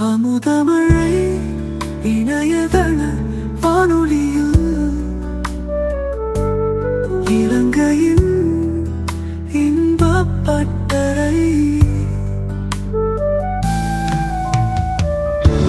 அமுதமழை இணையதள வானொலியில் இலங்கையின் இன்பப்பட்டறை.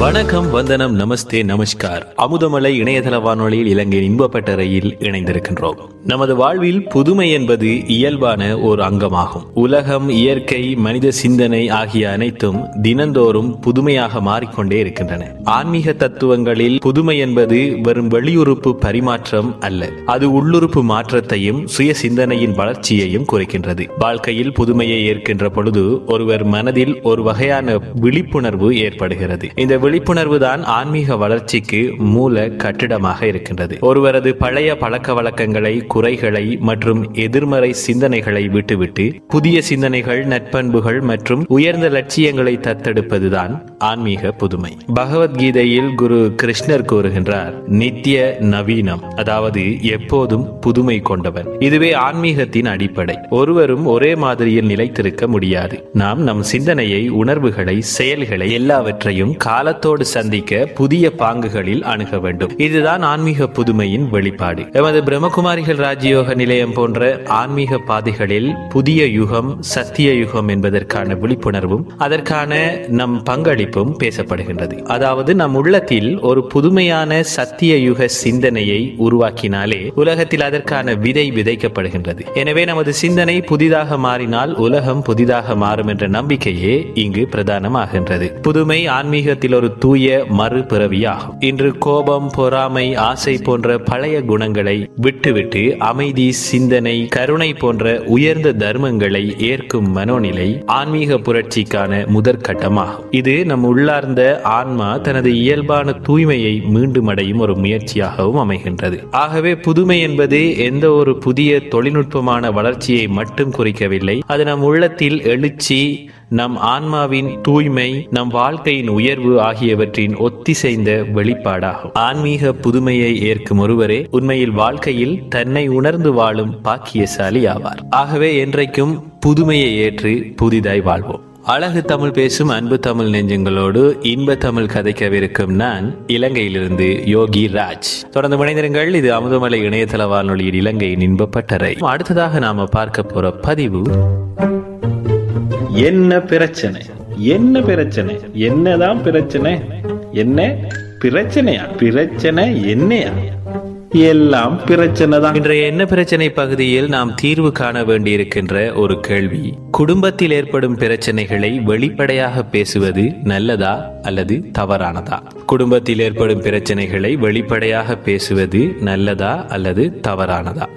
வணக்கம், வந்தனம், நமஸ்தே, நமஸ்கார். அமுதமலை இணையதள வானொலியில் இலங்கையின் இன்பப்பட்டறையில் இணைந்திருக்கின்றோம். நமது வாழ்வில் புதுமை என்பது இயல்பான ஒரு அங்கமாகும். உலகம், இயற்கை, மனித சிந்தனை ஆகிய அனைத்தும் தினந்தோறும் புதுமையாக மாறிக்கொண்டே இருக்கின்றன. ஆன்மீக தத்துவங்களில் புதுமை என்பது வெறும் வெளியுறுப்பு பரிமாற்றம் அல்ல, அது உள்ளுறுப்பு மாற்றத்தையும் சுய சிந்தனையின் வளர்ச்சியையும் குறிக்கின்றது. வாழ்க்கையில் புதுமையை ஏற்கின்ற பொழுது ஒருவர் மனதில் ஒரு வகையான விழிப்புணர்வு ஏற்படுகிறது. இந்த விழிப்புணர்வு தான் ஆன்மீக வளர்ச்சிக்கு மூல கட்டிடமாக இருக்கின்றது. ஒருவரது பழைய பழக்க வழக்கங்களை, குறைகளை மற்றும் எதிர்மறை சிந்தனைகளை விட்டுவிட்டு புதிய சிந்தனைகள், நட்பண்புகள் மற்றும் உயர்ந்த லட்சியங்களை தத்தெடுப்பதுதான் ஆன்மீக புதுமை. பகவத்கீதையில் குரு கிருஷ்ணர் கூறுகின்றார், நித்திய நவீனம், அதாவது எப்போதும் புதுமை கொண்டவன். இதுவே ஆன்மீகத்தின் அடிப்படை. ஒருவரும் ஒரே மாதிரியில் நிலைத்திருக்க முடியாது. நாம் நம் சிந்தனையை, உணர்வுகளை, செயல்களை எல்லாவற்றையும் காலத்தோடு சந்திக்க புதிய பாங்குகளில் அணுக வேண்டும். இதுதான் ஆன்மீக புதுமையின் வெளிப்பாடு. எமது பிரம்மகுமாரிகள் ராஜயோக நிலையம் போன்ற ஆன்மீக பாதைகளில் புதிய யுகம், சத்திய யுகம் என்பதற்கான விழிப்புணர்வும் அதற்கான நம் பங்களிப்பும் பேசப்படுகின்றது. அதாவது நம் உள்ளத்தில் ஒரு புதுமையான சத்திய யுக சிந்தனையை உருவாக்கினாலே உலகத்தில் அதற்கான விதை விதைக்கப்படுகின்றது. எனவே நமது சிந்தனை புதிதாக மாறினால் உலகம் புதிதாக மாறும் என்ற நம்பிக்கையே இங்கு பிரதானமாகின்றது. புதுமை ஆன்மீகத்தில் ஒரு தூய மறுபிறவியாகும். இன்று கோபம், பொறாமை, ஆசை போன்ற பழைய குணங்களை விட்டுவிட்டு அமைதி, சிந்தனை, கருணை போன்ற உயர்ந்த தர்மங்களை ஏற்கும் மனோநிலை ஆன்மீக புரட்சிக்கான முதற்கட்டமாகும். இது நம் உள்ளார்ந்த ஆன்மா தனது இயல்பான தூய்மையை மீண்டும் அடையும் ஒரு முயற்சியாகவும் அமைகின்றது. ஆகவே புதுமை என்பது எந்த ஒரு புதிய தொழில்நுட்பமான வளர்ச்சியை மட்டும் குறிக்கவில்லை. அது நம் உள்ளத்தில் எழுச்சி, நம் ஆன்மாவின் தூய்மை, நம் வாழ்க்கையின் உயர்வு ஆகியவற்றின் ஒத்திசைந்த வெளிப்பாடாகும். ஆன்மீக புதுமையை ஏற்கும் ஒருவரே உண்மையில் வாழ்க்கையில் தன்னை உணர்ந்து வாழும் பாக்கியசாலி ஆவார். ஆகவே என்றைக்கும் புதுமையை ஏற்று புதிதாய் வாழ்வோம். அழகு தமிழ் பேசும் அன்பு தமிழ் நெஞ்சங்களோடு இன்ப தமிழ் கதைக்கவிருக்கும் நான் இலங்கையிலிருந்து யோகி ராஜ். தொடர்ந்து இணைந்திருங்கள். இது அமுதமலை இணையதள வானொலியில் இலங்கையின் இன்பப்பட்டறை. அடுத்ததாக நாம பார்க்க போற பதிவு, என்ன பிரச்சனை, என்ன பிரச்சனை, என்னதான் பிரச்சனை, என்ன பிரச்சனையா, பிரச்சனை என்னையா, எல்லாம் பிரச்சனை தான். இன்றைய என்ன பிரச்சனை பகுதியில் நாம் தீர்வு காண வேண்டியிருக்கின்ற ஒரு கேள்வி, குடும்பத்தில் ஏற்படும் பிரச்சனைகளை வெளிப்படையாக பேசுவது நல்லதா அல்லது தவறானதா? குடும்பத்தில் ஏற்படும் பிரச்சனைகளை வெளிப்படையாக பேசுவது நல்லதா அல்லது தவறானதா?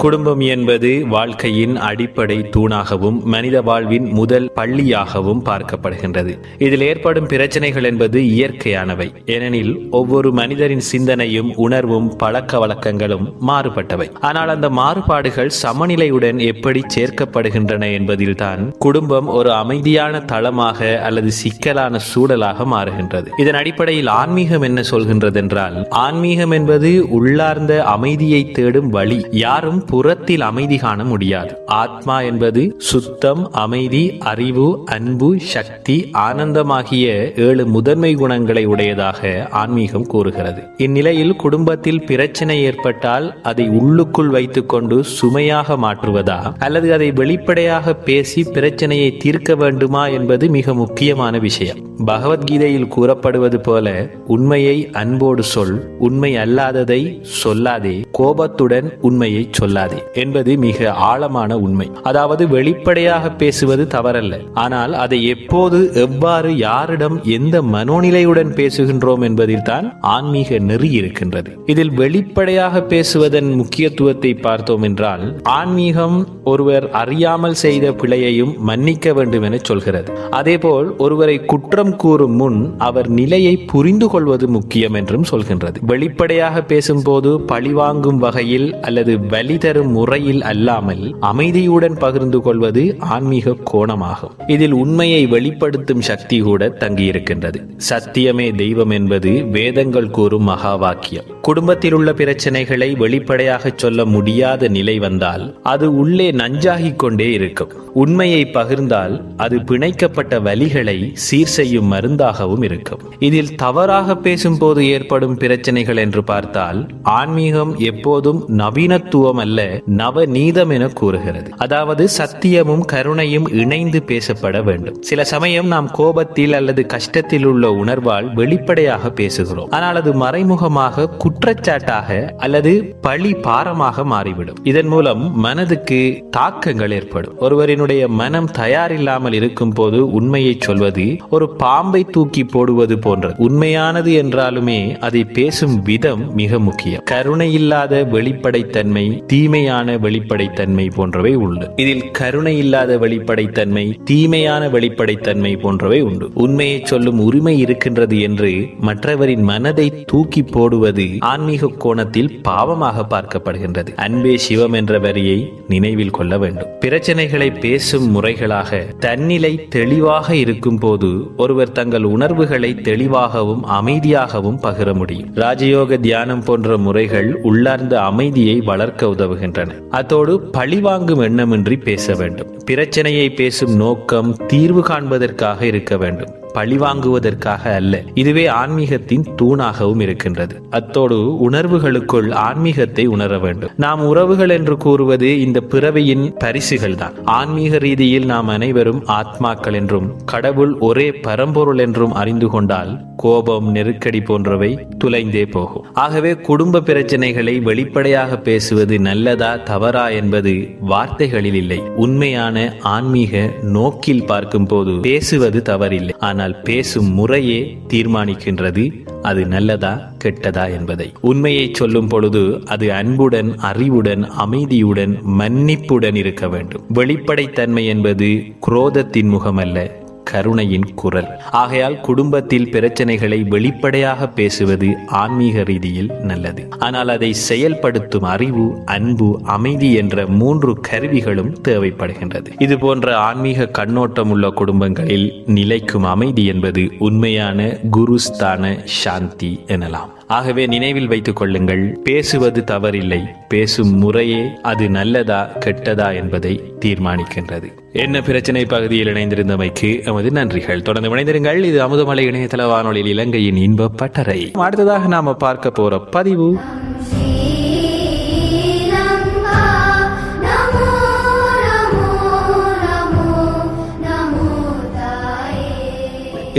குடும்பம் என்பது வாழ்க்கையின் அடிப்படை தூணாகவும் மனித வாழ்வின் முதல் பள்ளியாகவும் பார்க்கப்படுகின்றது. இதில் ஏற்படும் பிரச்சனைகள் என்பது இயற்கையானவை. ஏனெனில் ஒவ்வொரு மனிதரின் சிந்தனையும், உணர்வும், பழக்க வழக்கங்களும் மாறுபட்டவை. ஆனால் அந்த மாறுபாடுகள் சமநிலையுடன் எப்படி சேர்க்கப்படுகின்றன என்பதில்தான் குடும்பம் ஒரு அமைதியான தளமாக அல்லது சிக்கலான சூழலாக மாறுகின்றது. இதன் அடிப்படையில் ஆன்மீகம் என்ன சொல்கின்றது என்றால், ஆன்மீகம் என்பது உள்ளார்ந்த அமைதியை தேடும் வழி. யாரும் புறத்தில் அமைதி காண முடியாது. ஆத்மா என்பது சுத்தம், அமைதி, அறிவு, அன்பு, சக்தி, ஆனந்தமாகிய 7 முதன்மை குணங்களை உடையதாக ஆன்மீகம் கூறுகிறது. இந்நிலையில் குடும்பத்தில் பிரச்சனை ஏற்பட்டால் அதை உள்ளுக்குள் வைத்துக் கொண்டு சுமையாக மாற்றுவதா அல்லது அதை வெளிப்படையாக பேசி பிரச்சனையை தீர்க்க வேண்டுமா என்பது மிக முக்கியமான விஷயம். பகவத்கீதையில் கூறப்படுவது போல, உண்மையை அன்போடு சொல், உண்மை அல்லாததை சொல்லாதே, கோபத்துடன் உண்மையை சொல்லாதே என்பது மிக ஆழமான உண்மை. அதாவது வெளிப்படையாக பேசுவது தவறல்ல, ஆனால் அதை எப்போது, எவ்வாறு, யாரிடம், எந்த மனோநிலையுடன் பேசுகின்றோம் என்பதில் தான் ஆன்மீக நெறி இருக்கின்றது. இதில் வெளிப்படையாக பேசுவதன் முக்கியத்துவத்தை பார்த்தோம் என்றால், ஆன்மீகம் ஒருவர் அறியாமல் செய்த பிழையையும் மன்னிக்க வேண்டும் என சொல்கிறது. அதேபோல் ஒருவரை குற்றம் கூறும் முன் அவர் நிலையை புரிந்து கொள்வது முக்கியம் என்றும் சொல்கின்றது. வெளிப்படையாக பேசும்போது பழிவாங்கும் வகையில் அல்லது வலி தரும் முறையில் அல்லாமல் அமைதியுடன் பகிர்ந்து கொள்வது ஆன்மீக கோணமாகும். இதில் உண்மையை வெளிப்படுத்தும் சக்தி கூட தங்கியிருக்கின்றது. சத்தியமே தெய்வம் என்பது வேதங்கள் கூறும் மகா வாக்கியம். குடும்பத்தில் உள்ள பிரச்சனைகளை வெளிப்படையாக சொல்ல முடியாத நிலை வந்தால் அது உள்ளே நஞ்சாகிக் கொண்டே இருக்கும். உண்மையை பகிர்ந்தால் அது பிணைக்கப்பட்ட வலிகளை சீர் செய்யும் மருந்தாகவும் இருக்கும். இதில் தவறாக பேசும்போது ஏற்படும் பிரச்சனைகள் என்று பார்த்தால் ஆன்மீகம் எப்போதும் நவீனத்துவம் அல்ல, நவநீதம் என கூறுகிறது. அதாவது சத்தியமும் கருணையும் இணைந்து பேசப்பட வேண்டும். சில சமயம் நாம் கோபத்தில் அல்லது கஷ்டத்தில் உள்ள உணர்வால் வெளிப்படையாக பேசுகிறோம். ஆனால் அது மறைமுகமாக குற்றச்சாட்டாக அல்லது பழி பாரமாக மாறிவிடும். இதன் மூலம் மனதுக்கு தாக்கங்கள் ஏற்படும். ஒருவரினுடைய மனம் தயாரில்லாமல் இருக்கும் போது உண்மையை சொல்வது ஒரு பாம்பை தூக்கி போடுவது போன்றது. உண்மையானது என்றாலுமே அதை பேசும் விதம் மிக முக்கியம். கருணை இல்லாத வெளிப்படைத்தன்மை, தீமையான வெளிப்படைத்தன்மை போன்றவை உண்டு. இதில் கருணை இல்லாத வெளிப்படைத்தன்மை, தீமையான வெளிப்படைத்தன்மை போன்றவை உண்டு. உண்மையை சொல்லும் உரிமை இருக்கின்றது என்று மற்றவரின் மனதை தூக்கி போடுவது ஆன்மீக கோணத்தில் பாவமாக பார்க்கப்படுகின்றது. அன்பே சிவம் என்ற வரியை நினைவில் கொள்ள வேண்டும். பிரச்சனைகளை பேசும் முறைகளாக தன்னிலை தெளிவாக இருக்கும் போது ஒருவர் தங்கள் உணர்வுகளை தெளிவாகவும் அமைதியாகவும் பகிர முடியும். ராஜயோக தியானம் போன்ற முறைகள் உள்ளார்ந்த அமைதியை வளர்க்க உதவுகின்றன. அத்தோடு பழிவாங்கும் எண்ணமின்றி பேச வேண்டும். பிரச்சனையை பேசும் நோக்கம் தீர்வு காண்பதற்காக இருக்க வேண்டும், பழிவாங்குவதற்காக அல்ல. இதுவே ஆன்மீகத்தின் தூணாகவும் இருக்கின்றது. அத்தோடு உணர்வுகளுக்குள் ஆன்மீகத்தை உணர வேண்டும். நாம் உறவுகள் என்று கூறுவது இந்த பிறவியின் பரிசுகள் தான். ஆன்மீக ரீதியில் நாம் அனைவரும் ஆத்மாக்கள் என்றும் கடவுள் ஒரே பரம்பொருள் என்றும் அறிந்து கொண்டால் கோபம், நெருக்கடி போன்றவை துளைந்தே போகும். ஆகவே குடும்ப பிரச்சனைகளை வெளிப்படையாக பேசுவது நல்லதா தவறா என்பது வார்த்தைகளில் இல்லை, உண்மையான ஆன்மீக நோக்கில் பார்க்கும் போது பேசுவது தவறில்லை. ஆனால் பேசும் முறையே தீர்மானிக்கின்றது அது நல்லதா கெட்டதா என்பதை. உண்மையை சொல்லும் பொழுது அது அன்புடன், அறிவுடன், அமைதியுடன், மன்னிப்புடன் இருக்க வேண்டும். வெளிப்படைத்தன்மை என்பது குரோதத்தின் முகமல்ல, கருணையின் குரல். ஆகையால் குடும்பத்தில் பிரச்சனைகளை வெளிப்படையாக பேசுவது ஆன்மீக ரீதியில் நல்லது. ஆனால் அதை செயல்படுத்தும் அறிவு, அன்பு, அமைதி என்ற 3 கருவிகளும் தேவைப்படுகின்றது. இது போன்ற ஆன்மீக கண்ணோட்டம் உள்ள குடும்பங்களில் நிலைக்கும் அமைதி என்பது உண்மையான குருஸ்தான சாந்தி எனலாம். ஆகவே நினைவில் வைத்துக் கொள்ளுங்கள், பேசுவது தவறில்லை, பேசும் முறையே அது நல்லதா கெட்டதா என்பதை தீர்மானிக்கின்றது. என்ன பிரச்சனை பகுதியில் இணைந்திருந்தமைக்கு எமது நன்றிகள். தொடர்ந்து இணைந்திருங்கள். இது அமுதமலை இணையதள வானொலியில் இலங்கையின் இன்ப பட்டறை. அடுத்ததாக நாம பார்க்க போற பதிவு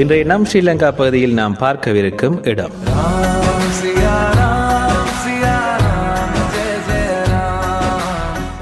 இன்றைய நம் ஸ்ரீலங்கா பகுதியில் நாம் பார்க்கவிருக்கும் இடம்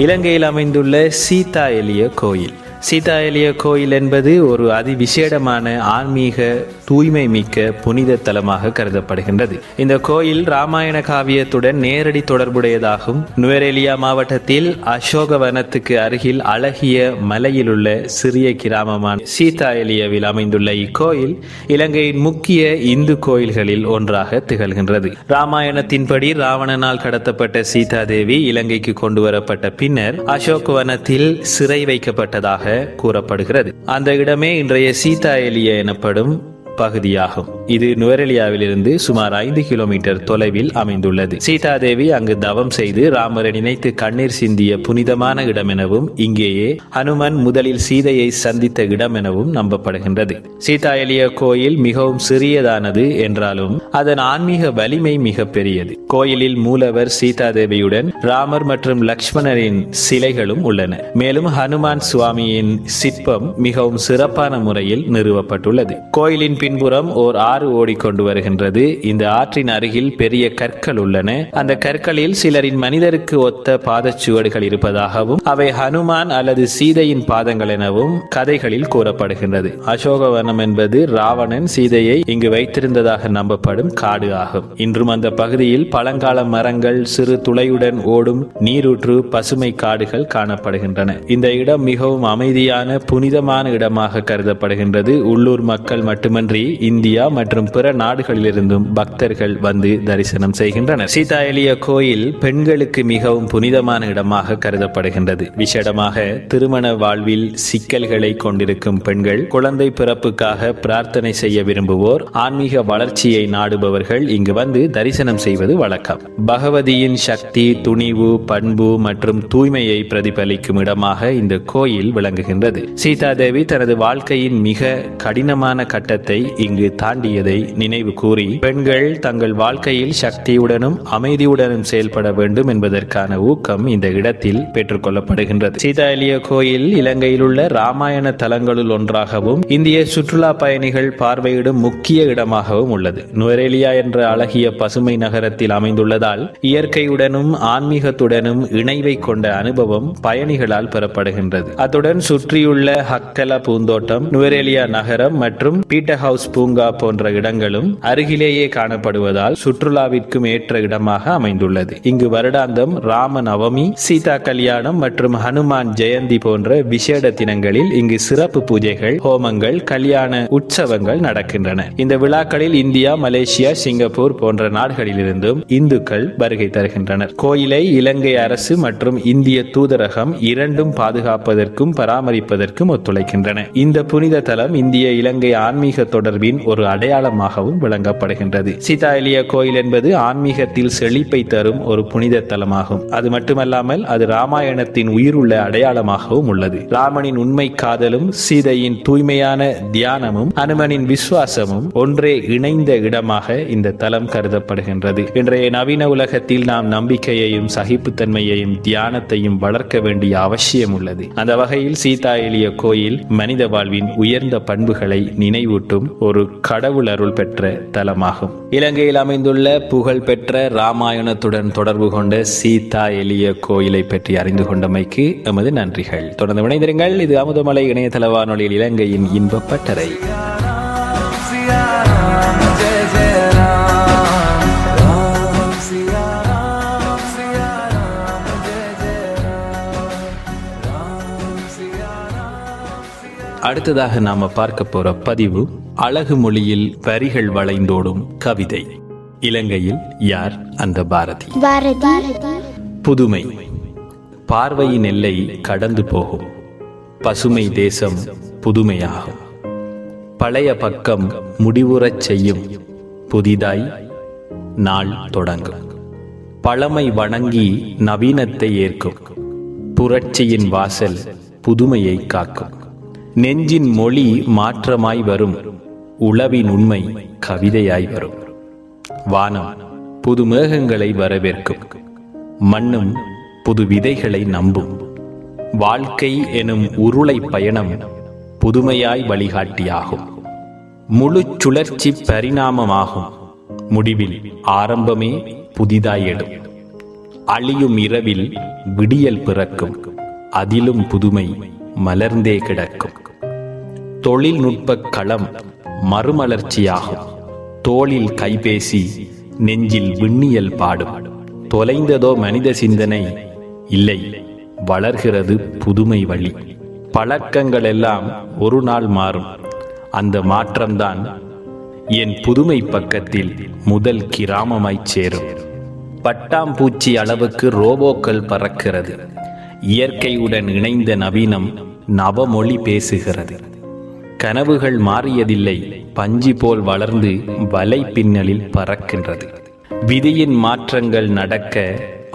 இலங்கையில் அமைந்துள்ள சீதா எலிய கோயில். சீதா எலிய கோயில் என்பது ஒரு அதிவிசேடமான ஆன்மீக தூய்மை மிக்க புனித தலமாக கருதப்படுகின்றது. இந்த கோயில் ராமாயண காவியத்துடன் நேரடி தொடர்புடையதாகும். நுவரெலியா மாவட்டத்தில் அசோகவனத்துக்கு அருகில் அழகிய மலையில் உள்ள சிறிய கிராமமான சீதா எலியவில் அமைந்துள்ள இக்கோயில் இலங்கையின் முக்கிய இந்து கோயில்களில் ஒன்றாக திகழ்கின்றது. ராமாயணத்தின்படி ராவணனால் கடத்தப்பட்ட சீதா தேவி இலங்கைக்கு கொண்டு வரப்பட்ட பின்னர் அசோகவனத்தில் சிறை வைக்கப்பட்டதாக கூறப்படுகிறது. அந்த இடமே இன்றைய சீதா எலிய எனப்படும் பகுதியாகும். இது நுவரெலியாவிலிருந்து சுமார் 5 கிலோமீட்டர் தொலைவில் அமைந்துள்ளது. சீதாதேவி அங்கு தவம் செய்து ராமரை நினைத்து கண்ணீர் சிந்திய புனிதமான இடம் எனவும், இங்கேயே ஹனுமன் முதலில் சீதையை சந்தித்த இடம் எனவும் நம்பப்படுகின்றது. சீதா எலிய கோயில் மிகவும் சிறியதானது என்றாலும் அதன் ஆன்மீக வலிமை மிக பெரியது. கோயிலில் மூலவர் சீதாதேவியுடன் ராமர் மற்றும் லக்ஷ்மணரின் சிலைகளும் உள்ளன. மேலும் ஹனுமான் சுவாமியின் சிற்பம் மிகவும் சிறப்பான முறையில் நிறுவப்பட்டுள்ளது. கோயிலின் பின்புறம் ஓர் ஆறு ஓடிக்கொண்டு வருகின்றது. இந்த ஆற்றின் அருகில் பெரிய கற்கள் உள்ளன. அந்த கற்களில் சிலரின் மனிதருக்கு ஒத்த பாதச்சுவடுகள் இருப்பதாகவும் அவை ஹனுமான் அல்லது சீதையின் பாதங்கள் எனவும் கதைகளில் கூறப்படுகின்றது. அசோகவனம் என்பது ராவணன் சீதையை இங்கு வைத்திருந்ததாக நம்பப்படும் காடு ஆகும். இன்றும் அந்த பகுதியில் பழங்கால மரங்கள், சிறு துளையுடன் ஓடும் நீரூற்று, பசுமை காடுகள் காணப்படுகின்றன. இந்த இடம் மிகவும் அமைதியான புனிதமான இடமாக கருதப்படுகின்றது. உள்ளூர் மக்கள் மட்டுமன்றி மட்டுமன்றி இந்தியா மற்றும் பிற நாடுகளிலிருந்தும் பக்தர்கள் வந்து தரிசனம் செய்கின்றனர். சீதா எலிய கோயில் பெண்களுக்கு மிகவும் புனிதமான இடமாக கருதப்படுகின்றது. விசேடமாக திருமண வாழ்வில் சிக்கல்களை கொண்டிருக்கும் பெண்கள், குழந்தை பிறப்புக்காக பிரார்த்தனை செய்ய விரும்புவோர், ஆன்மீக வளர்ச்சியை நாடுபவர்கள் இங்கு வந்து தரிசனம் செய்வது வழக்கம். பகவதியின் சக்தி, துணிவு, பண்பு மற்றும் தூய்மையை பிரதிபலிக்கும் இடமாக இந்த கோயில் விளங்குகின்றது. சீதா தேவி தனது வாழ்க்கையின் மிக கடினமான கட்டத்தை இங்கு தாண்டியதை நினைவு கூறி பெண்கள் தங்கள் வாழ்க்கையில் சக்தியுடனும் அமைதியுடனும் செயல்பட வேண்டும் என்பதற்கான ஊக்கம் இந்த இடத்தில் பெற்றுக்கொள்ளப்படுகின்றது. சீதா எலிய கோயில் இலங்கையில் உள்ள ராமாயண தலங்களுள் ஒன்றாகவும் இந்திய சுற்றுலா பயணிகள் பார்வையிடும் முக்கிய இடமாகவும் உள்ளது. நுவரெலியா என்ற அழகிய பசுமை நகரத்தில் அமைந்துள்ளதால் இயற்கையுடனும் ஆன்மீகத்துடனும் இணைவை கொண்ட அனுபவம் பயணிகளால் பெறப்படுகின்றது. அத்துடன் சுற்றியுள்ள ஹக்கல பூந்தோட்டம், நுவரெலியா நகரம் மற்றும் பீட்டர் ஹவுஸ் பூங்கா போன்ற இடங்களும் அருகிலேயே காணப்படுவதால் சுற்றுலாவிற்கும் ஏற்ற இடமாக அமைந்துள்ளது. இங்கு வருடாந்தம் ராம நவமி, சீதா கல்யாணம் மற்றும் ஹனுமான் ஜெயந்தி போன்ற விசேட தினங்களில் இங்கு சிறப்பு பூஜைகள், ஹோமங்கள், கல்யாண உற்சவங்கள் நடக்கின்றன. இந்த விழாக்களில் இந்தியா, மலேசியா, சிங்கப்பூர் போன்ற நாடுகளிலிருந்தும் இந்துக்கள் வருகை தருகின்றனர். கோயிலை இலங்கை அரசு மற்றும் இந்திய தூதரகம் இரண்டும் பாதுகாப்பதற்கும் பராமரிப்பதற்கும் ஒத்துழைக்கின்றன. இந்த புனித தலம் இந்திய இலங்கை ஆன்மீக தொடர்பின் ஒரு அடையாளமாகவும் விளங்கப்படுகின்றது. சீதா எலிய கோயில் என்பது ஆன்மீகத்தில் செழிப்பை தரும் ஒரு புனித தலமாகும். அது மட்டுமல்லாமல் அது ராமாயணத்தின் உயிருள்ள அடையாளமாகவும் உள்ளது. ராமனின் உண்மை காதலும், சீதையின் தூய்மையான தியானமும், அனுமனின் விசுவாசமும் ஒன்றே இணைந்த இடமாக இந்த தலம் கருதப்படுகின்றது. இன்றைய நவீன உலகத்தில் நாம் நம்பிக்கையையும் சகிப்புத்தன்மையையும் தியானத்தையும் வளர்க்க வேண்டிய அவசியம் உள்ளது. அந்த வகையில் சீதா எலிய கோயில் மனித வாழ்வின் உயர்ந்த பண்புகளை நினைவூட்டும் ஒரு கடவுள் அருள் பெற்ற தலமாகும். இலங்கையில் அமைந்துள்ள புகழ்பெற்ற ராமாயணத்துடன் தொடர்பு கொண்ட சீதா எலிய கோயிலை பற்றி அறிந்து கொண்டமைக்கு எமது நன்றிகள். தொடர்ந்து இணைந்திருங்கள். இது அமுதமலை இணையதள வானொலியில் இலங்கையின் இன்ப பட்டறை. அடுத்ததாக நாம பார்க்க போற பதிவு அழகு மொழியில் வரிகள் வளைந்தோடும் கவிதை. இலங்கையில் யார் அந்த பாரதி? புதுமை பார்வையின் எல்லை கடந்து போகும். பசுமை தேசம் புதுமையாகும். பழைய பக்கம் முடிவுறச் செய்யும். புதிதாய் நாள் தொடங்கும். பழமை வணங்கி நவீனத்தை ஏற்கும். புரட்சியின் வாசல் புதுமையை காக்கும். நெஞ்சின் மொழி மாற்றமாய் வரும். உளவின் உண்மை கவிதையாய் வரும். வானம் புது மேகங்களை வரவேற்கும். மண்ணும் புது விதைகளை நம்பும். வாழ்க்கை எனும் உருளை பயணம் புதுமையாய் வழிகாட்டியாகும். முழு சுழற்சி பரிணாமமாகும். முடிவில் ஆரம்பமே புதிதாய் எடும். அழியும் இரவில் விடியல் பிறக்கும். அதிலும் புதுமை மலர்ந்தே கிடக்கும். தொழில்நுட்ப களம் மறுமலர்ச்சியாகும். தோளில் கைபேசி, நெஞ்சில் விண்ணியல் பாடும். தொலைந்ததோ மனித சிந்தனை, இல்லை வளர்கிறது புதுமை வழி. பழக்கங்கள் எல்லாம் ஒரு நாள் மாறும். அந்த மாற்றம்தான் என் புதுமை பக்கத்தில் முதல் கிராமமாய் சேரும். பட்டாம்பூச்சி அளவுக்கு ரோபோக்கள் பறக்கிறது. இயற்கையுடன் இணைந்த நவீனம் நவமொழி பேசுகிறது. கனவுகள் மாறியதில்லை, பஞ்சி போல் வளர்ந்து வலை பின்னலில் பறக்கின்றது. விதியின் மாற்றங்கள் நடக்க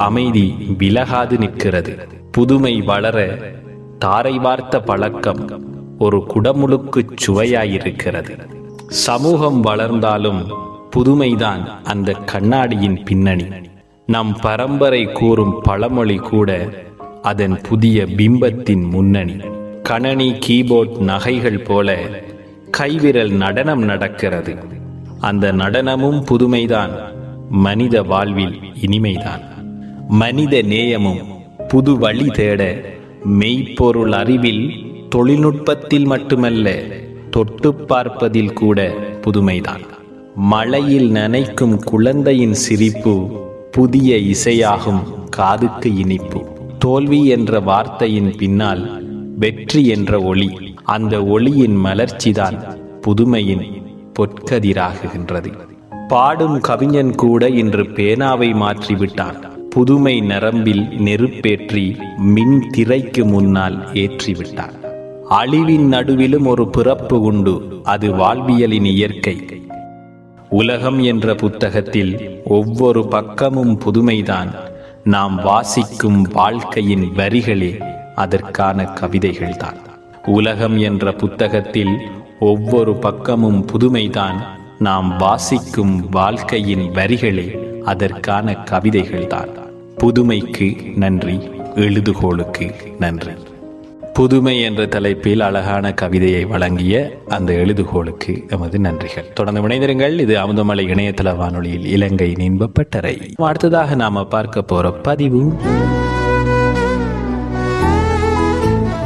அமைதி விலகாது நிற்கிறது. புதுமை வளர தாரை வார்த்த பழக்கம் ஒரு குடமுழுக்கு சுவையாயிருக்கிறது. சமூகம் வளர்ந்தாலும் புதுமைதான் அந்த கண்ணாடியின் பின்னணி. நம் பரம்பரை கூறும் பழமொழி கூட அதன் புதிய பிம்பத்தின் முன்னணி. கணனி, கீபோர்ட், நகைகள் போல கைவிரல் நடனம் நடக்கிறது. அந்த நடனமும் புதுமைதான். மனித வாழ்வில் இனிமைதான். மனித நேயமும் புது வழி தேட மெய்ப்பொருள் அறிவில், தொழில்நுட்பத்தில் மட்டுமல்ல, தொட்டு பார்ப்பதில் கூட புதுமைதான். மழையில் நனைக்கும் குழந்தையின் சிரிப்பு புதிய இசையாகும், காதுக்கு இனிப்பு. தோல்வி என்ற வார்த்தையின் பின்னால் வெற்றி என்ற ஒளி. அந்த ஒளியின் மலர்ச்சிதான் புதுமையின் பொற்கதிராகுகின்றது. பாடும் கவிஞன் கூட இன்று பேனாவை மாற்றிவிட்டான். புதுமை நரம்பில் நெருப்பேற்றி மின் திரைக்கு முன்னால் ஏற்றிவிட்டான். அழிவின் நடுவிலும் ஒரு பிறப்பு உண்டு, அது வாழ்வியலின் இயற்கை. உலகம் என்ற புத்தகத்தில் ஒவ்வொரு பக்கமும் புதுமைதான். நாம் வாசிக்கும் வாழ்க்கையின் வரிகளே அதற்கான கவிதைகள்தான். உலகம் என்ற புத்தகத்தில் ஒவ்வொரு பக்கமும் புதுமைதான். நாம் வாசிக்கும் வாழ்க்கையின் வரிகளே அதற்கான கவிதைகள்தான். புதுமைக்கு நன்றி, எழுதுகோளுக்கு நன்றி. புதுமை என்ற தலைப்பில் அழகான கவிதையை வழங்கிய அந்த எழுதுகோளுக்கு எமது நன்றிகள். தொடர்ந்து இணைந்திருங்கள். இது அமுதமலை இணையதள வானொலியில் இலங்கை இன்பப்பட்டறை. அடுத்ததாக நாம பார்க்க போற பதிவு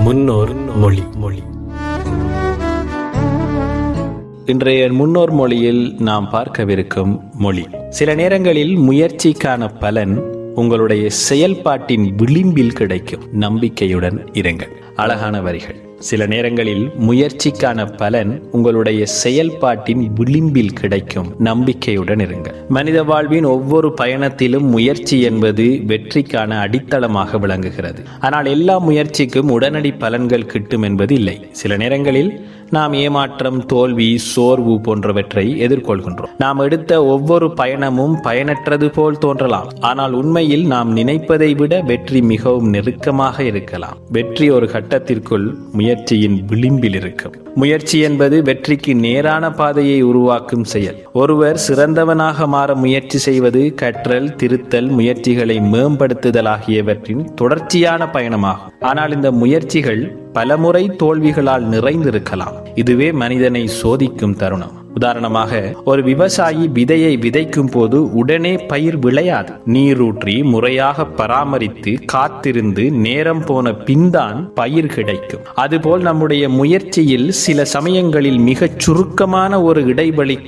முன்னோர் மொழி. இன்றைய முன்னோர் மொழியில் நாம் பார்க்கவிருக்கும் மொழி. சில நேரங்களில் முயற்சிக்கான பலன் உங்களுடைய செயல்பாட்டின் விளிம்பில் கிடைக்கும். நம்பிக்கையுடன் இருங்கள். அழகான வரிகள். சில நேரங்களில் முயற்சிக்கான பலன் உங்களுடைய செயல்பாட்டின் விளிம்பில் கிடைக்கும். நம்பிக்கையுடன் இருங்கள். மனித வாழ்வின் ஒவ்வொரு பயணத்திலும் முயற்சி என்பது வெற்றிக்கான அடித்தளமாக விளங்குகிறது. ஆனால் எல்லா முயற்சிக்கும் உடனடி பலன்கள் கிட்டும் என்பது இல்லை. சில நேரங்களில் நாம் ஏமாற்றம், தோல்வி, சோர்வு போன்றவற்றை எதிர்கொள்கின்றோம். நாம் எடுத்த ஒவ்வொரு பயணமும் பயனற்றது போல் தோன்றலாம். ஆனால் உண்மையில் நாம் நினைப்பதை விட வெற்றி மிகவும் நெருக்கமாக இருக்கலாம். வெற்றி ஒரு கட்டத்திற்குள் முயற்சியின் விளிம்பில் இருக்கும். முயற்சி என்பது வெற்றிக்கு நேரான பாதையை உருவாக்கும் செயல். ஒருவர் சிறந்தவனாக மாற முயற்சி செய்வது கற்றல், திருத்தல், முயற்சிகளை மேம்படுத்துதல் ஆகியவற்றின் தொடர்ச்சியான பயணமாகும். ஆனால் இந்த முயற்சிகள் பலமுறை தோல்விகளால் நிறைந்திருக்கலாம். இதுவே மனிதனை சோதிக்கும் தருணம். உதாரணமாக, ஒரு விவசாயி விதையை விதைக்கும் போது உடனே பயிர் விளையாது. நீரூற்றி முறையாக பராமரித்து காத்திருந்து நேரம் போன பின்தான் பயிர் கிடைக்கும். அதுபோல் நம்முடைய முயற்சியில் சில சமயங்களில் மிகச் சுருக்கமான ஒரு இடைவெளி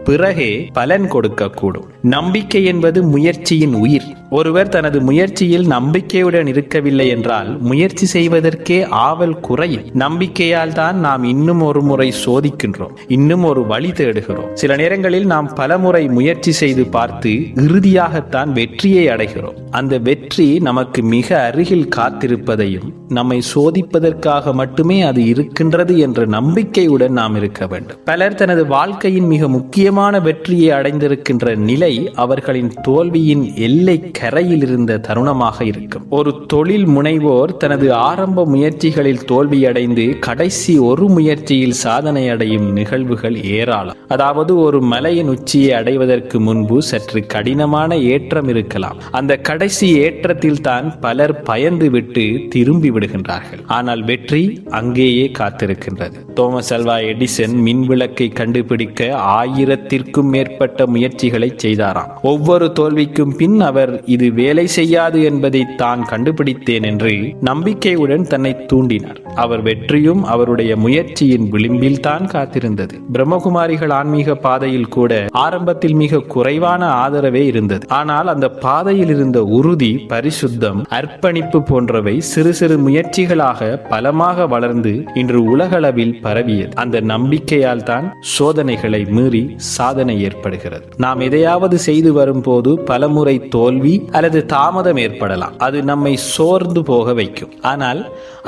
பிறகே பலன் கொடுக்கக்கூடும். நம்பிக்கை என்பது முயற்சியின் உயிர். ஒருவர் தனது முயற்சியில் நம்பிக்கையுடன் இருக்கவில்லை என்றால் முயற்சி செய்வதற்கே ஆவல் குறையும். நம்பிக்கையால் தான் நாம் இன்னும் ஒரு முறை சோதிக்கின்றோம், இன்னும் ஒரு வழி தேடுகிறோம். சில நேரங்களில் நாம் பல முறை முயற்சி செய்து பார்த்து இறுதியாகத்தான் வெற்றியை அடைகிறோம். அந்த வெற்றி நமக்கு மிக அருகில் காத்திருப்பதையும் நம்மை சோதிப்பதற்காக மட்டுமே அது இருக்கின்றது என்ற நம்பிக்கையுடன் நாம் இருக்க வேண்டும். பலர் தனது வாழ்க்கையின் மிக முக்கியமான வெற்றியை அடைந்திருக்கின்ற நிலை அவர்களின் தோல்வியின் எல்லை கரையில் இருந்த தருணமாக இருக்கும். ஒரு தொழில் முனைவோர் தனது ஆரம்ப முயற்சிகளில் தோல்வியடைந்து கடைசி ஒரு முயற்சியில் சாதனை அடையும் நிகழ்வுகள் ஏராளம். அதாவது, ஒரு மலையின் உச்சியை அடைவதற்கு முன்பு சற்று கடினமான ஏற்றம் இருக்கலாம். அந்த கடைசி ஏற்றத்தில் தான் பலர் பயந்து விட்டு திரும்பி விடுகின்றார்கள். ஆனால் வெற்றி அங்கேயே காத்திருக்கின்றது. தோமஸ் அல்வா எடிசன் மின்விளக்கை கண்டுபிடிக்க 1000த்திற்கும் மேற்பட்ட முயற்சிகளை செய்தாராம். ஒவ்வொரு தோல்விக்கும் பின் அவர் இது வேலை செய்யாது என்பதை தான் கண்டுபிடித்தேன் என்று நம்பிக்கையுடன் தன்னை தூண்டினார். அவர் வெற்றியும் அவருடைய முயற்சியின் விளிம்பில் தான் காத்திருந்தது. பிரம்மகுமாரிகள் ஆன்மீக பாதையில் கூட ஆரம்பத்தில் மிக குறைவான ஆதரவே இருந்தது. ஆனால் அந்த பாதையில் இருந்த உறுதி, பரிசுத்தம், அர்ப்பணிப்பு போன்றவை சிறு சிறு முயற்சிகளாக பலமாக வளர்ந்து இன்று உலகளவில் பரவியது. அந்த நம்பிக்கையால் தான் சோதனைகளை மீறி சாதனை ஏற்படுகிறது. நாம் எதையாவது செய்து வரும் போது பலமுறை தோல்வி அல்லது தாமதம் ஏற்படலாம். அது நம்மை சோர்ந்து போக வைக்கும். ஆனால்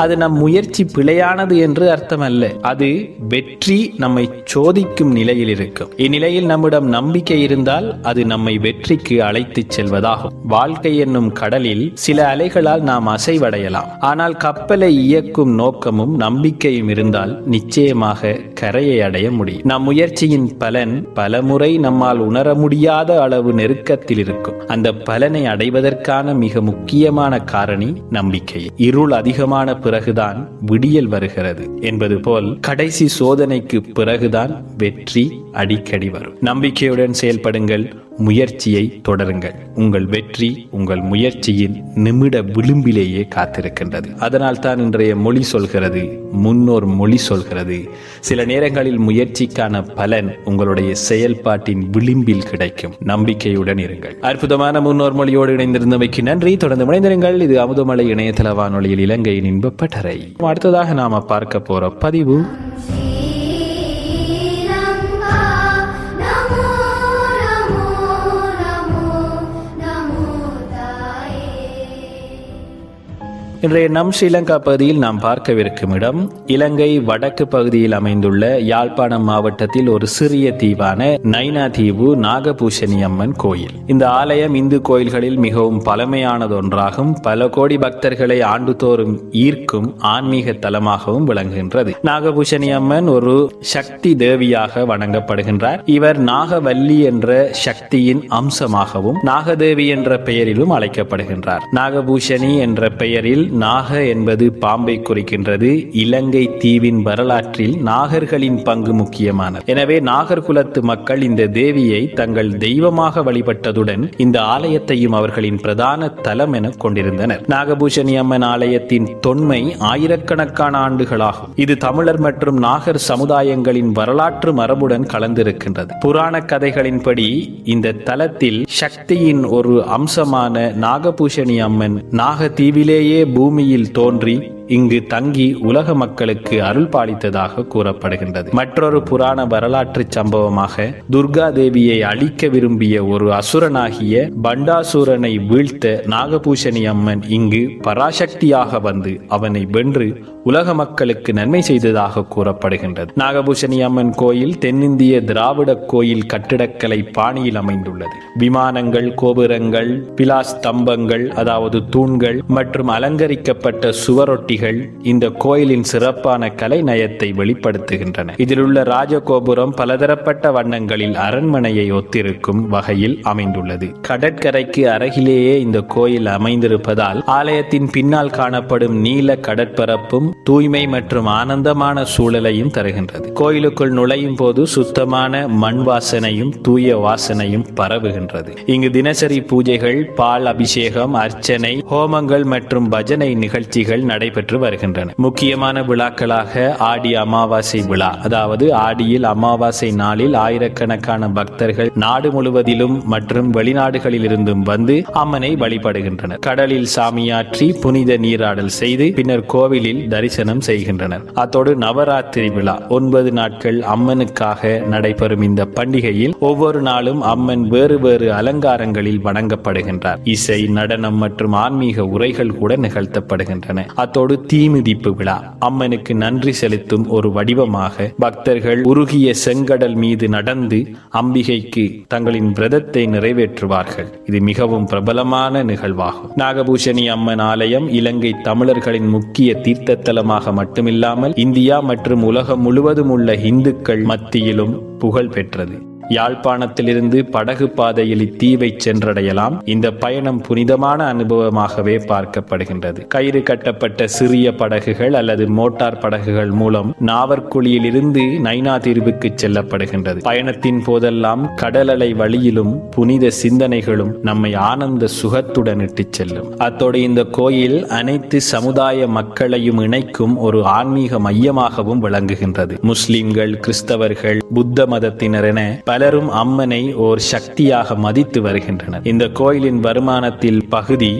அது நம் முயற்சி பிழையானது என்று அர்த்தமல்ல. அது வெற்றி நம்மை சோதிக்கும் நிலையில் இருக்கும். இந்நிலையில் நம்மிடம் நம்பிக்கை இருந்தால் அது நம்மை வெற்றிக்கு அழைத்துச் செல்வதாகும். வாழ்க்கை என்னும் கடலில் சில அலைகளால் நாம் அசைவடையலாம். ஆனால் கப்பலை இயக்கும் நோக்கமும் நம்பிக்கையும் இருந்தால் நிச்சயமாக கரையை அடைய முடியும். நம் முயற்சியின் பலன் பலமுறை நம்மால் உணர முடியாத அளவு நெருக்கத்தில் இருக்கும். அந்த பலனை அடைவதற்கான மிக முக்கியமான காரணி நம்பிக்கை. இருள் அதிகமான பிறகுதான் விடியல் வருகிறது என்பது போல் கடைசி சோதனைக்கு பிறகுதான் வெற்றி அடிக்கடி வரும். நம்பிக்கையுடன் செயல்படுங்கள், முயற்சியை தொடருங்கள். உங்கள் வெற்றி உங்கள் முயற்சியின் நிமிட விளிம்பிலேயே காத்திருக்கின்றது. அதனால் தான் இன்றைய மொழி சொல்கிறது, முன்னோர் மொழி சொல்கிறது, சில நேரங்களில் முயற்சிக்கான பலன் உங்களுடைய செயல்பாட்டின் விளிம்பில் கிடைக்கும். நம்பிக்கையுடன் இருங்கள். அற்புதமான முன்னோர் மொழியோடு இணைந்திருந்தமைக்கு நன்றி. தொடர்ந்து இணைந்திருங்கள். இது அமுதமலை இணையதள வானொலியில் இலங்கையின் இன்பப்பட்டறை. அடுத்ததாக நாம பார்க்க போற பதிவு இன்றைய நம் ஸ்ரீலங்கா பகுதியில் நாம் பார்க்கவிருக்கும் இடம் இலங்கை வடக்கு பகுதியில் அமைந்துள்ள யாழ்ப்பாணம் மாவட்டத்தில் ஒரு சிறிய தீவான நைனா தீவு நாகபூஷணி அம்மன் கோயில். இந்த ஆலயம் இந்து கோயில்களில் மிகவும் பழமையானதொன்றாகும். பல கோடி பக்தர்களை ஆண்டுதோறும் ஈர்க்கும் ஆன்மீக தலமாகவும் விளங்குகின்றது. நாகபூஷணி அம்மன் ஒரு சக்தி தேவியாக வணங்கப்படுகின்றார். இவர் நாகவல்லி என்ற சக்தியின் அம்சமாகவும் நாகதேவி என்ற பெயரிலும் அழைக்கப்படுகின்றார். நாகபூஷணி என்ற பெயரில் நாக என்பது பாம்பை குறிக்கின்றது. இலங்கை தீவின் வரலாற்றில் நாகர்களின் பங்கு முக்கியமானது. எனவே நாகர்குலத்து மக்கள் இந்த தேவியை தங்கள் தெய்வமாக வழிபட்டதுடன் இந்த ஆலயத்தையும் அவர்களின் பிரதான தலம் என கொண்டிருந்தனர். நாகபூஷணி அம்மன் ஆலயத்தின் தொன்மை ஆயிரக்கணக்கான ஆண்டுகளாகும். இது தமிழர் மற்றும் நாகர் சமுதாயங்களின் வரலாற்று மரபுடன் கலந்திருக்கின்றது. புராண கதைகளின்படி இந்த தலத்தில் சக்தியின் ஒரு அம்சமான நாகபூஷணி அம்மன் நாகதீவிலேயே பூமியில் தோன்றி இங்கு தங்கி உலக மக்களுக்கு அருள் பாலித்ததாக கூறப்படுகின்றது. மற்றொரு புராண வரலாற்று சம்பவமாக துர்கா தேவியை அழிக்க விரும்பிய ஒரு அசுரனாகிய பண்டாசூரனை வீழ்த்த நாகபூஷணி அம்மன் இங்கு பராசக்தியாக வந்து அவனை வென்று உலக மக்களுக்கு நன்மை செய்ததாக கூறப்படுகின்றது. நாகபூஷணி அம்மன் கோயில் தென்னிந்திய திராவிட கோயில் கட்டிடக்கலை பாணியில் அமைந்துள்ளது. விமானங்கள், கோபுரங்கள், பிலாஸ்தம்பங்கள் அதாவது தூண்கள் மற்றும் அலங்கரிக்கப்பட்ட சுவரொட்டிகள் இந்த கோயிலின் சிறப்பான கலை நயத்தை வெளிப்படுத்துகின்றன. இதில் உள்ள ராஜகோபுரம் பலதரப்பட்ட வண்ணங்களில் அரண்மனையை ஒத்திருக்கும் வகையில் அமைந்துள்ளது. கடற்கரைக்கு அருகிலேயே இந்த கோயில் அமைந்திருப்பதால் ஆலயத்தின் பின்னால் காணப்படும் நீல கடற்பரப்பும் தூய்மை மற்றும் ஆனந்தமான சூழலையும் தருகின்றது. கோயிலுக்குள் நுழையும் போது சுத்தமான மண் வாசனையும் தூய வாசனையும் பரவுகின்றது. இங்கு தினசரி பூஜைகள், பால் அபிஷேகம், அர்ச்சனை, ஹோமங்கள் மற்றும் பஜனை நிகழ்ச்சிகள் நடைபெற்று வருகின்றன. முக்கியமான விழாக்களாக ஆடி அமாவாசை விழா, அதாவது ஆடியில் அமாவாசை நாளில் ஆயிரக்கணக்கான பக்தர்கள் நாடு முழுவதிலும் மற்றும் வெளிநாடுகளில் இருந்தும் வந்து அம்மனை வழிபடுகின்றனர். கடலில் சாமியாற்றி புனித நீராடல் செய்து பின்னர் கோவிலில் தரிசனம் செய்கின்றனர். அத்தோடு நவராத்திரி விழா 9 நாட்கள் அம்மனுக்காக நடைபெறும் இந்த பண்டிகையில் ஒவ்வொரு நாளும் அம்மன் வேறு வேறு அலங்காரங்களில் வணங்கப்படுகின்றார். இசை, நடனம் மற்றும் ஆன்மீக உரைகள் கூட நிகழ்த்தப்படுகின்றன. அத்தோடு தீமிதிப்பு விழா அம்மனுக்கு நன்றி செலுத்தும் ஒரு வடிவமாக பக்தர்கள் உருகிய செங்கடல் மீது நடந்து அம்பிகைக்கு தங்களின் விரதத்தை நிறைவேற்றுவார்கள். இது மிகவும் பிரபலமான நிகழ்வாகும். நாகபூஷணி அம்மன் ஆலயம் இலங்கை தமிழர்களின் முக்கிய தீர்த்தத்தலமாக மட்டுமில்லாமல் இந்தியா மற்றும் உலகம் முழுவதும் உள்ள இந்துக்கள் மத்தியிலும் புகழ் பெற்றது. யாழ்ப்பாணத்திலிருந்து படகு பாதையில் இத்தீவை சென்றடையலாம். இந்த பயணம் புனிதமான அனுபவமாகவே பார்க்கப்படுகின்றது. கயிறு கட்டப்பட்ட சிறிய படகுகள் அல்லது மோட்டார் படகுகள் மூலம் நாவற்குழியில் இருந்து நைனா தீர்வுக்கு செல்லப்படுகின்றது. பயணத்தின் போதெல்லாம் கடலலை வழியிலும் புனித சிந்தனைகளும் நம்மை ஆனந்த சுகத்துடன் இட்டுச் செல்லும். அத்தோடு இந்த கோயில் அனைத்து சமுதாய மக்களையும் இணைக்கும் ஒரு ஆன்மீக மையமாகவும் விளங்குகின்றது. முஸ்லிம்கள், கிறிஸ்தவர்கள், புத்த மதத்தினர் என பலரும் அம்மனை ஓர் சக்தியாக மதித்து வருகின்றனர். இந்த கோயிலின் வருமானத்தில் பகுதி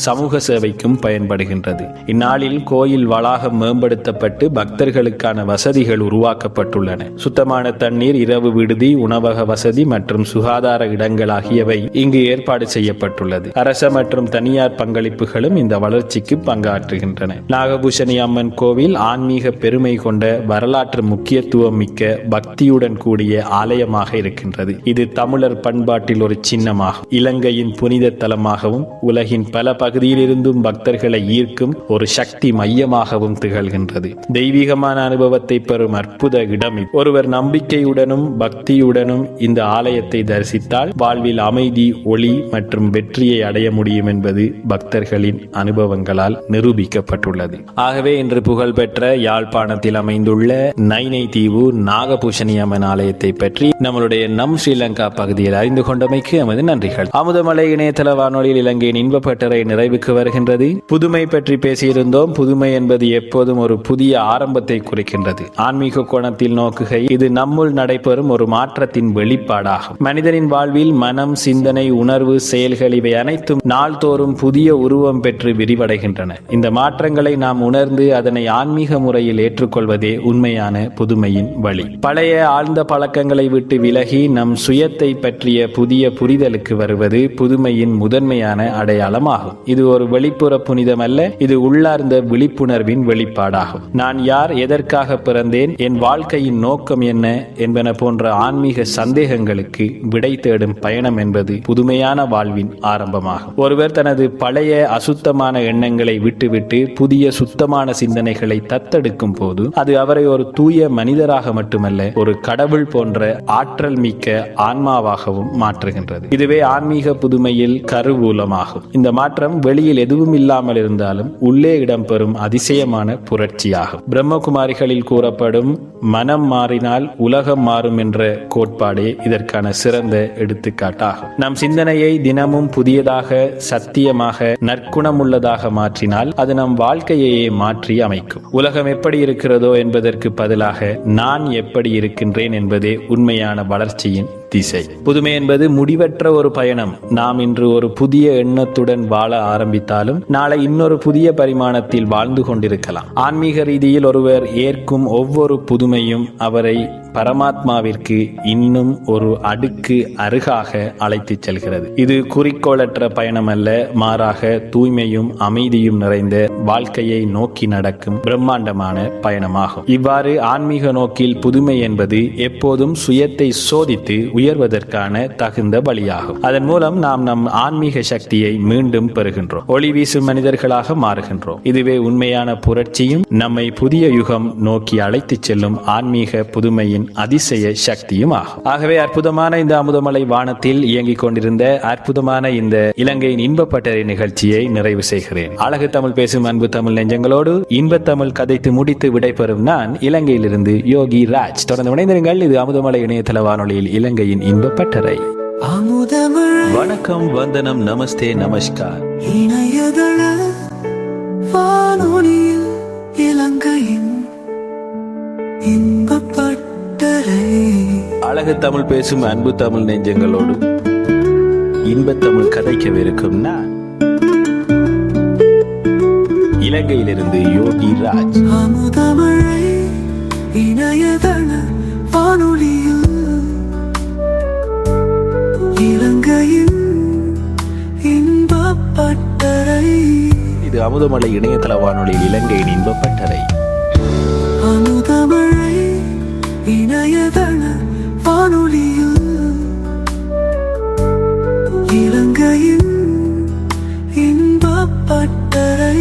சமூக சேவைக்கும் பயன்படுகின்றது. இந்நாளில் கோயில் வளாகம் மேம்படுத்தப்பட்டு பக்தர்களுக்கான வசதிகள் உருவாக்கப்பட்டுள்ளன. சுத்தமான தண்ணீர், இரவு விடுதி, உணவக வசதி மற்றும் சுகாதார இடங்கள் ஆகியவை இங்கு ஏற்பாடு செய்யப்பட்டுள்ளது. அரச மற்றும் தனியார் பங்களிப்புகளும் இந்த வளர்ச்சிக்கு பங்காற்றுகின்றன. நாகபூஷணி அம்மன் கோவில் ஆன்மீக பெருமை கொண்ட வரலாற்று முக்கியத்துவம் மிக்க பக்தியுடன் கூடிய ஆலயமாக இருக்கின்றது. இது தமிழர் பண்பாட்டில் ஒரு சின்னமாகும். இலங்கையின் புனித தலமாகவும் உலகின் பல பகுதியில் இருந்தும் பக்தர்களை ஈர்க்கும் ஒரு சக்தி மையமாகவும் திகழ்கின்றது. தெய்வீகமான அனுபவத்தை பெறும் அற்புத இடம். ஒருவர் நம்பிக்கையுடனும் பக்தியுடனும் இந்த ஆலயத்தை தரிசித்தால் வாழ்வில் அமைதி, ஒளி மற்றும் வெற்றியை அடைய முடியும் என்பது பக்தர்களின் அனுபவங்களால் நிரூபிக்கப்பட்டுள்ளது. ஆகவே இன்று புகழ்பெற்ற யாழ்ப்பாணத்தில் அமைந்துள்ள நைனை தீவு நாகபூஷணி அம்மன் ஆலயத்தை பற்றி நம்மளுடைய நம் ஸ்ரீலங்கா பகுதியில் அறிந்து கொண்டமைக்கு எமது நன்றிகள். அமுதமலை இணையதள வானொலியில் இலங்கையின் இன்பப்பட்டறை நிறைவுக்கு வருகின்றது. புதுமை பற்றி பேசியிருந்தோம். புதுமை என்பது எப்போதும் ஒரு புதிய ஆரம்பத்தை குறிக்கின்றது. ஆன்மீக கோணத்தில் நோக்குகை இது நம்முள் நடைபெறும் ஒரு மாற்றத்தின் வெளிப்பாடாகும். மனிதனின் வாழ்வில் மனம், சிந்தனை, உணர்வு, செயல்கள் இவை அனைத்தும் நாள்தோறும் புதிய உருவம் பெற்று விரிவடைகின்றன. இந்த மாற்றங்களை நாம் உணர்ந்து அதனை ஆன்மீக முறையில் ஏற்றுக்கொள்வதே உண்மையான புதுமையின் வழி. பழைய ஆழ்ந்த பழக்கங்களை விட்டு விலகி நம் சுயத்தை பற்றிய புதிய புரிதலுக்கு வருவது புதுமையின் முதன்மையான அடையாளமாகும். இது ஒரு வெளிப்புற புனிதம் அல்ல, இது உள்ளார்ந்த விழிப்புணர்வின் வெளிப்பாடாகும். நான் யார், எதற்காக பிறந்தேன், என் வாழ்க்கையின் நோக்கம் என்ன என்பன போன்ற ஆன்மீக சந்தேகங்களுக்கு விடை தேடும் பயணம் என்பது புதுமையான வாழ்வின் ஆரம்பமாகும். ஒருவர் தனது பழைய அசுத்தமான எண்ணங்களை விட்டுவிட்டு புதிய சுத்தமான சிந்தனைகளை தத்தெடுக்கும் போது அது அவரை ஒரு தூய மனிதராக மட்டுமல்ல, ஒரு கடவுள் போன்ற ஆற்றல் மிக்க ஆன்மாவாகவும் மாற்றுகின்றது. இதுவே ஆன்மீக புதுமையில் கருவூலமாகும். இந்த மாற்றம் வெளியில் எதுவும் இல்லாமல் இருந்தாலும் உள்ளே இடம்பெறும் அதிசயமான புரட்சியாகும். பிரம்மகுமாரிகளில் கூறப்படும் மனம் மாறினால் உலகம் மாறும் என்ற கோட்பாடே இதற்கான சிறந்த எடுத்துக்காட்டாகும். நம் சிந்தனையை தினமும் புதியதாக, சத்தியமாக, நற்குணமுள்ளதாக மாற்றினால் அது நம் வாழ்க்கையையே மாற்றி அமைக்கும். உலகம் எப்படி இருக்கிறதோ என்பதற்கு பதிலாக நான் எப்படி இருக்கின்றேன் என்பதே உண்மையான வளர்ச்சியின் திசை. புதுமை என்பது முடிவற்ற ஒரு பயணம். நாம் இன்று ஒரு புதிய எண்ணத்துடன் வாழ ஆரம்பித்தாலும் நாளை இன்னொரு புதிய பரிமாணத்தில் வாழ்ந்து கொண்டிருக்கலாம். ஆன்மீக ரீதியில் ஒருவர் ஏற்கும் ஒவ்வொரு புதுமையும் அவரை பரமாத்மாவிற்கு இன்னும் ஒரு அடுக்கு அருகாக அழைத்துச் செல்கிறது. இது குறிக்கோளற்ற பயணம் அல்ல, மாறாக தூய்மையும் அமைதியும் நிறைந்த வாழ்க்கையை நோக்கி நடக்கும் பிரம்மாண்டமான பயணமாகும். இவ்வாறு ஆன்மீக நோக்கில் புதுமை என்பது எப்போதும் சுயத்தை சோதித்து உயர்வதற்கான தகுந்த வழியாகும். அதன் மூலம் நாம் நம் ஆன்மீக சக்தியை மீண்டும் பெறுகின்றோம், ஒளி வீசும் மனிதர்களாக மாறுகின்றோம். இதுவே உண்மையான புரட்சியும் நம்மை புதிய யுகம் நோக்கி அழைத்துச் செல்லும் ஆன்மீக புதுமையின் அதிசய சக்தியும் ஆகும். ஆகவே அற்புதமான இந்த அமுதமலை வானத்தில் இயங்கிக் கொண்டிருந்த அற்புதமான இந்த இலங்கையின் இன்பப்பட்டறை நிகழ்ச்சியை நிறைவு செய்கிறேன். அழகு தமிழ் பேசும் அன்பு தமிழ் நெஞ்சங்களோடு இன்ப தமிழ் கதைத்து முடித்து விடைபெறும் நான் இலங்கையிலிருந்து யோகி ராஜ். தொடர்ந்து இணைந்திருங்கள். இது அமுதமலை இணையதள வானொலியில் இலங்கையின் இன்பப்பட்டறை. வணக்கம், வந்தனம், நமஸ்தே, நமஸ்கார். இணையதள வானொலியில் இலங்கையின் இன்பப்பட்டறை. அழகு தமிழ் பேசும் அன்பு தமிழ் நெஞ்சங்களோடு இன்ப தமிழ் கதைக்கவிருக்கும் நான் இலங்கையிலிருந்து யோகி ராஜ். அமுதமழை இணையதள வானொலியில் இலங்கையின் இன்பப்பட்டறை. இது அமுதமலை இணையதள வானொலியில் இலங்கையின் இன்பப்பட்டறை. அமுதமழை இணையதள வானொலியில் இலங்கையின் இன்பப்பட்டறை.